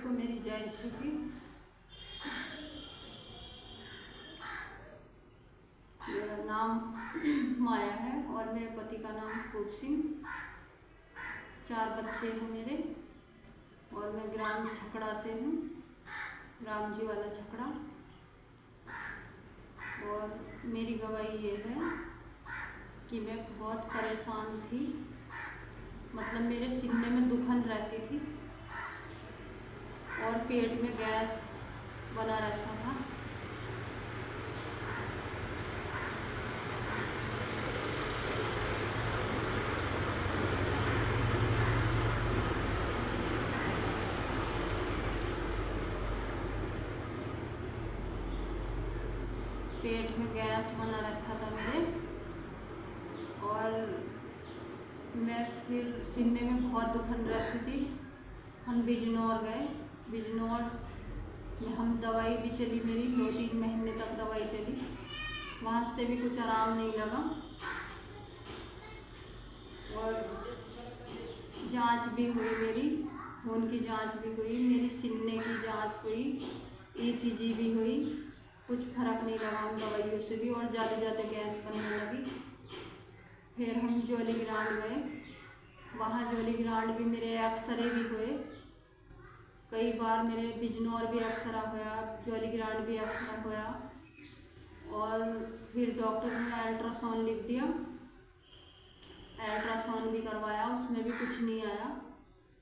सबको मेरी जय यीशु की। मेरा नाम माया है और मेरे पति का नाम खूब सिंह। 4 बच्चे हैं मेरे और मैं ग्राम छकड़ा से हूँ, राम जी वाला छकड़ा। और मेरी गवाही ये है कि मैं बहुत परेशान थी, मतलब मेरे सीने में दुखन रहती थी और पेट में गैस बना रहता था। पेट में गैस बना रहता था मेरे, और मैं फिर सीने में बहुत दुखन रहती थी। हम बिजनौर गए, बिजनौर में हम दवाई भी चली मेरी 2-3 महीने तक दवाई चली, वहाँ से भी कुछ आराम नहीं लगा। और जांच भी हुई मेरी, खून की जांच भी हुई, मेरी सीने की जांच हुई, ECG भी हुई, कुछ फर्क नहीं लगा उन दवाइयों से भी, और ज़्यादा गैस बनने लगी। फिर हम जोली ग्रांड गए, वहाँ जोली ग्रांड भी मेरे एक्सरे भी हुए कई बार, मेरे बिजनौर भी एक्सरा हुआ, जोली ग्रांड भी एक्सरा हुआ। और फिर डॉक्टर ने अल्ट्रासाउंड लिख दिया, अल्ट्रासाउंड भी करवाया, उसमें भी कुछ नहीं आया,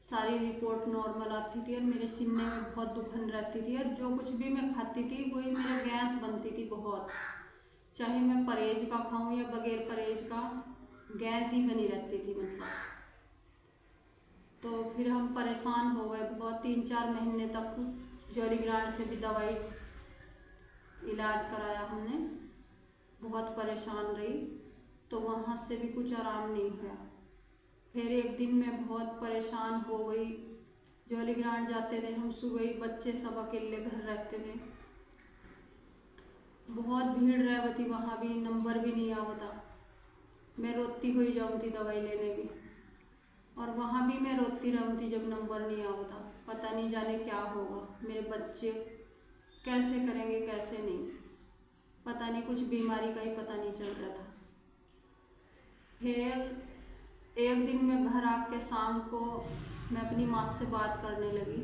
सारी रिपोर्ट नॉर्मल आती थी। और मेरे सीने में बहुत दुखन रहती थी, और जो कुछ भी मैं खाती थी वही मेरा गैस बनती थी बहुत, चाहे मैं परहेज का खाऊं या बगैर परहेज का, गैस ही बनी रहती थी मतलब। तो फिर हम परेशान हो गए बहुत, 3-4 महीने तक जोली ग्रांड से भी दवाई इलाज कराया हमने, बहुत परेशान रही, तो वहाँ से भी कुछ आराम नहीं हुआ। फिर एक दिन मैं बहुत परेशान हो गई, जोली ग्रांड जाते थे हम सुबह ही, बच्चे सब अकेले घर रहते थे, बहुत भीड़ रहती वहाँ भी, नंबर भी नहीं आवता, मैं रोती हुई जाऊँ थी दवाई लेने भी, और वहाँ भी मैं रोती रहूँ थी जब नंबर नहीं आवता। पता नहीं जाने क्या होगा, मेरे बच्चे कैसे करेंगे कैसे नहीं, पता नहीं, कुछ बीमारी का ही पता नहीं चल रहा था। फिर एक दिन मैं घर आके शाम को मैं अपनी माँ से बात करने लगी,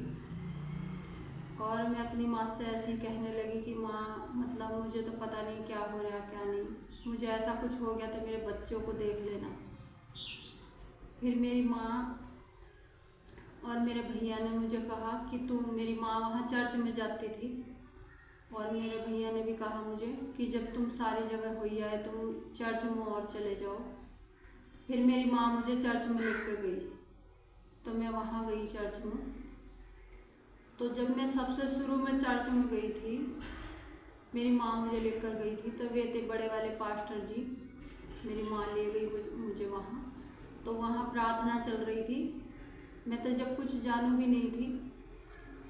और मैं अपनी माँ से ऐसे ही कहने लगी कि माँ, मतलब मुझे तो पता नहीं क्या हो रहा क्या नहीं, मुझे ऐसा कुछ हो गया तो मेरे बच्चों को देख लेना। फिर मेरी माँ और मेरे भैया ने मुझे कहा कि तुम, मेरी माँ वहाँ चर्च में जाती थी, और मेरे भैया ने भी कहा मुझे कि जब तुम सारी जगह हो आए तुम चर्च में और चले जाओ। फिर मेरी माँ मुझे चर्च में लेकर गई, तो मैं वहाँ गई चर्च में। तो जब मैं सबसे शुरू में चर्च में गई थी, मेरी माँ मुझे लेकर गई थी, तो वे थे बड़े वाले पास्टर जी, मेरी माँ ले गई मुझे वहाँ। तो वहाँ प्रार्थना चल रही थी, मैं तो जब कुछ जानू भी नहीं थी,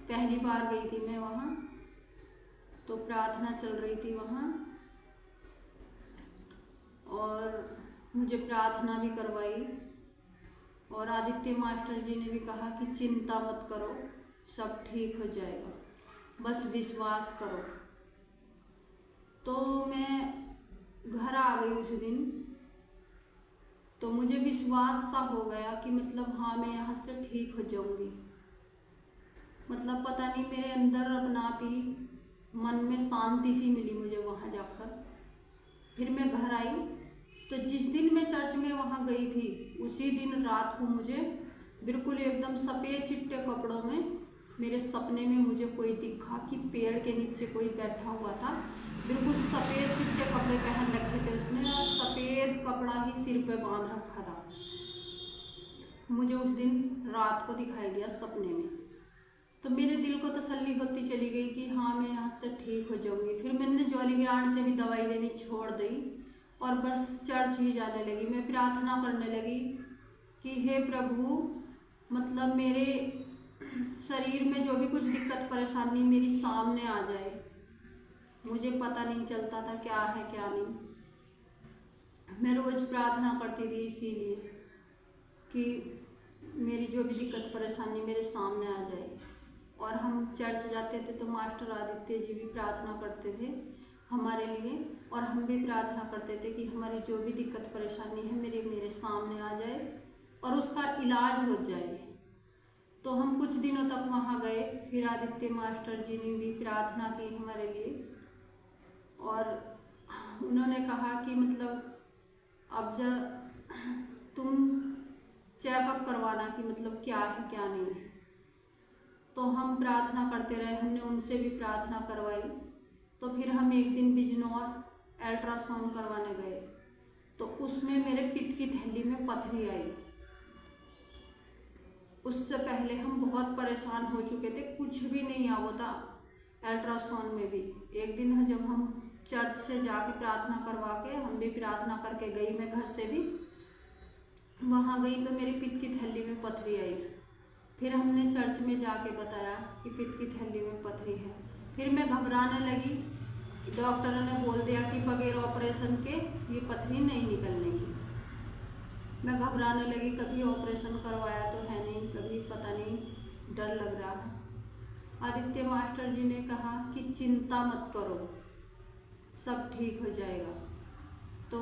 पहली बार गई थी मैं वहाँ, तो प्रार्थना चल रही थी वहाँ, और मुझे प्रार्थना भी करवाई, और आदित्य मास्टर जी ने भी कहा कि चिंता मत करो, सब ठीक हो जाएगा, बस विश्वास करो। तो मैं घर आ गई उस दिन, तो मुझे विश्वास सा हो गया कि मतलब हाँ मैं यहाँ से ठीक हो जाऊँगी, मतलब पता नहीं मेरे अंदर अपना आप ही मन में शांति सी मिली मुझे वहाँ जाकर। फिर मैं घर आई, तो जिस दिन मैं चर्च में वहाँ गई थी उसी दिन रात को मुझे बिल्कुल एकदम सफ़ेद चिट्टे कपड़ों में मेरे सपने में मुझे कोई दिखा कि पेड़ के नीचे कोई बैठा हुआ था, बिल्कुल सफ़ेद चिट्टे कपड़े पहन रखे थे उसने, और सफ़ेद कपड़ा ही सिर पे बांध रखा था। मुझे उस दिन रात को दिखाई दिया सपने में, तो मेरे दिल को तसल्ली होती चली गई कि हाँ मैं यहाँ से ठीक हो जाऊँगी। फिर मैंने जोली ग्रांड से भी दवाई लेनी छोड़ दी और बस चर्च ही जाने लगी। मैं प्रार्थना करने लगी कि हे प्रभु, मतलब मेरे शरीर में जो भी कुछ दिक्कत परेशानी मेरी सामने आ जाए, मुझे पता नहीं चलता था क्या है क्या नहीं। मैं रोज़ प्रार्थना करती थी इसीलिए कि मेरी जो भी दिक्कत परेशानी मेरे सामने आ जाए, और हम चर्च जाते थे तो मास्टर आदित्य जी भी प्रार्थना करते थे हमारे लिए, और हम भी प्रार्थना करते थे कि हमारी जो भी दिक्कत परेशानी है मेरे सामने आ जाए और उसका इलाज हो जाए। तो हम कुछ दिनों तक वहाँ गए, फिर आदित्य मास्टर जी ने भी प्रार्थना की हमारे लिए, और उन्होंने कहा कि मतलब अब जब तुम चेकअप करवाना कि मतलब क्या है क्या नहीं है। तो हम प्रार्थना करते रहे, हमने उनसे भी प्रार्थना करवाई। तो फिर हम एक दिन बिजनौर अल्ट्रासाउंड करवाने गए, तो उसमें मेरे पित्त की थैली में पथरी आई। उससे पहले हम बहुत परेशान हो चुके थे, कुछ भी नहीं आ होता अल्ट्रासाउंड में भी। एक दिन जब हम चर्च से जाके प्रार्थना करवा के, हम भी प्रार्थना करके गई, मैं घर से भी वहाँ गई, तो मेरी पित्त की थैली में पथरी आई। फिर हमने चर्च में जाके बताया कि पित्त की थैली में पथरी है। फिर मैं घबराने लगी, डॉक्टर ने बोल दिया कि बगैर ऑपरेशन के ये पथरी नहीं निकलने की। मैं घबराने लगी, कभी ऑपरेशन करवाया तो है नहीं, कभी पता नहीं, डर लग रहा है। आदित्य मास्टर जी ने कहा कि चिंता मत करो, सब ठीक हो जाएगा। तो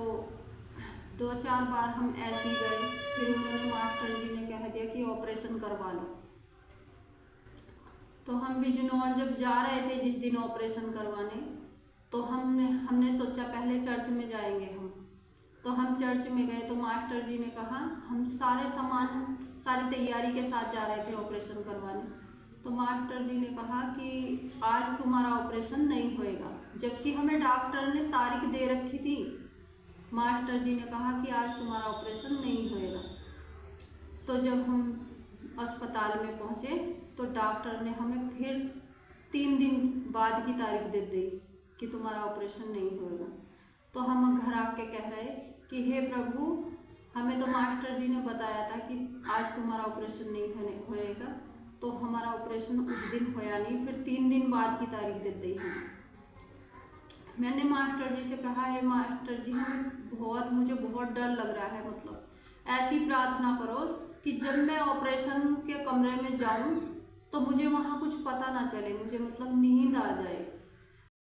2-4 बार हम ऐसे ही गए, फिर उन्होंने मास्टर जी ने कह दिया कि ऑपरेशन करवा लो। तो हम बिजनौर जब जा रहे थे जिस दिन ऑपरेशन करवाने, तो हमने सोचा पहले चर्च में जाएंगे हम। तो हम चर्च में गए तो मास्टर जी ने कहा, हम सारी तैयारी के साथ जा रहे थे ऑपरेशन करवाने। तो मास्टर जी ने कहा कि आज तुम्हारा ऑपरेशन नहीं होएगा, जबकि हमें डॉक्टर ने तारीख दे रखी थी। मास्टर जी ने कहा कि आज तुम्हारा ऑपरेशन नहीं होएगा। तो जब हम अस्पताल में पहुँचे तो डॉक्टर ने हमें फिर 3 दिन बाद की तारीख दे दी कि तुम्हारा ऑपरेशन नहीं होएगा। तो हम घर आके कह रहे कि हे प्रभु, हमें तो मास्टर जी ने बताया था कि आज तुम्हारा ऑपरेशन नहीं होएगा। तो हमारा ऑपरेशन उस दिन होया नहीं, फिर 3 दिन बाद की तारीख दे दी है। मैंने मास्टर जी से कहा, है मास्टर जी, मुझे बहुत डर लग रहा है, मतलब ऐसी प्रार्थना करो कि जब मैं ऑपरेशन के कमरे में जाऊं तो मुझे वहाँ कुछ पता ना चले, मुझे मतलब नींद आ जाए।